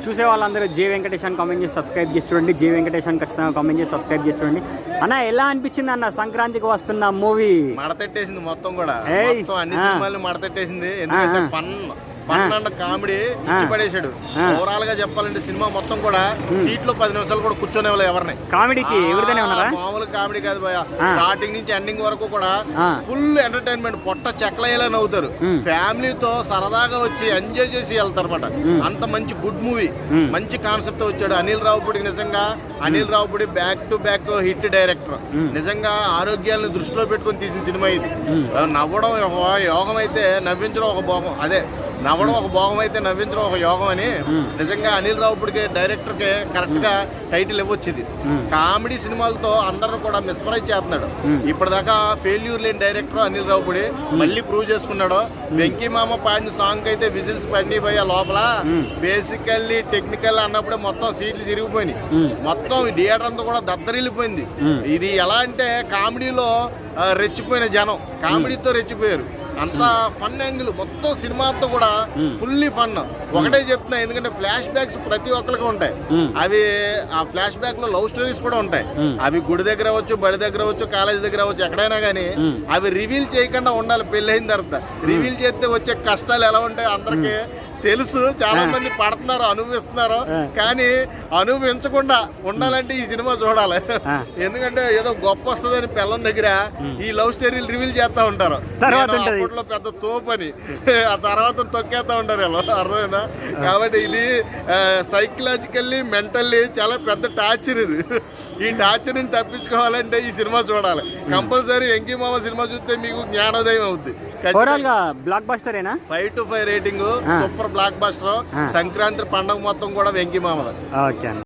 చూసే వాళ్ళందరూ జే వెంకటేష్ అని కామెంట్ చేసి సబ్స్క్రైబ్ చేసి చూడండి. జే వెంకటేష్ అని ఖచ్చితంగా కామెంట్ చేసి సబ్స్క్రైబ్ చేసి చూడండి. అన్న ఎలా అనిపించింది అన్న సంక్రాంతికి వస్తున్న మూవీ? మడతెట్టేసింది మొత్తం కూడా, అన్ని సినిమాలు మడతెట్టేసింది. ఎందుకంటే ఫన్ అండ్ కామెడీ ఇచ్చి పడేశాడు. ఓవరాల్ గా చెప్పాలంటే సినిమా మొత్తం కూడా సీట్ లో 10 నిమిషాలు కూడా కూర్చొని ఎవరిని కామెడీకి మామూలు కామెడీ కాదు భయ. స్టార్టింగ్ నుంచి ఎండింగ్ వరకు కూడా ఫుల్ ఎంటర్టైన్మెంట్, పొట్ట చెక్కలయ్యేలా నవ్వుతారు. ఫ్యామిలీతో సరదాగా వచ్చి ఎంజాయ్ చేసి వెళ్తారు అనమాట. అంత మంచి గుడ్ మూవీ, మంచి కాన్సెప్ట్ వచ్చాడు. అనిల్ రావుపూడి నిజంగా Anil Ravipudi back to back hit director. నిజంగా ఆరోగ్యాలను దృష్టిలో పెట్టుకుని తీసిన సినిమా ఇది. నవ్వడం ఒక యోగం అయితే నవ్వించడం ఒక భోగం, అదే నవ్వడం ఒక భోగం అయితే నవ్వించడం ఒక యోగం అని నిజంగా అనిల్ రావుపూడికి డైరెక్టర్ కి కరెక్ట్ గా టైటిల్ ఇవ్వచ్చింది. కామెడీ సినిమాలతో అందరూ కూడా మిస్మరైజ్ చేస్తున్నాడు. ఇప్పటిదాకా ఫెయిల్యూర్ లేని డైరెక్టర్ అనిల్ రావుపూడి మళ్ళీ ప్రూవ్ చేసుకున్నాడు. వెంకీ మామ పాడిన సాంగ్ అయితే విజిల్స్ పడినాయి పోయా లోపల. బేసికల్లీ టెక్నికల్ అన్నప్పుడే మొత్తం సీట్లు చిరిగిపోయినాయి, మొత్తం థియేటర్ అంతా కూడా దద్దరిల్లిపోయింది. ఇది ఎలా అంటే కామెడీలో రెచ్చిపోయిన జనం కామెడీతో రెచ్చిపోయారు. అంత ఫన్ యాంగిల్ మొత్తం సినిమా అంతా కూడా ఫుల్లీ ఫన్. ఒకటే చెప్తున్నా, ఎందుకంటే ఫ్లాష్ బ్యాక్స్ ప్రతి ఒక్కరికి ఉంటాయి. అవి ఆ ఫ్లాష్ బ్యాక్ లో లవ్ స్టోరీస్ కూడా ఉంటాయి. అవి గుడి దగ్గర అవ్వచ్చు, బడి దగ్గర అవ్వచ్చు, కాలేజ్ దగ్గర అవ్వచ్చు, ఎక్కడైనా కానీ అవి రివీల్ చేయకుండా ఉండాలి. పెళ్ళైన తర్వాత రివీల్ చేస్తే వచ్చే కష్టాలు ఎలా ఉంటాయి అందరికీ తెలుసు. చాలా మంది పడుతున్నారు, అనుభవిస్తున్నారు. కానీ అనుభవించకుండా ఉండాలంటే ఈ సినిమా చూడాలి. ఎందుకంటే ఏదో గొప్ప వస్తుందని పిల్లం దగ్గర ఈ లవ్ స్టోరీలు రివీల్ చేస్తా ఉంటారు. అప్పట్లో పెద్ద తోపని, ఆ తర్వాత తొక్కేస్తా ఉంటారు వీళ్ళు, అర్థమైనా? కాబట్టి ఇది సైకలాజికల్లీ మెంటల్లీ చాలా పెద్ద టార్చర్. ఇది ఈ టార్చర్ ని తప్పించుకోవాలంటే ఈ సినిమా చూడాలి కంపల్సరీ. వెంకీ మామ సినిమా చూస్తే మీకు జ్ఞానోదయం అవుద్ది. Block buster 5 to 5 rating, super block buster. Sankranti పండుగ మొత్తం కూడా వెంకీ మామది.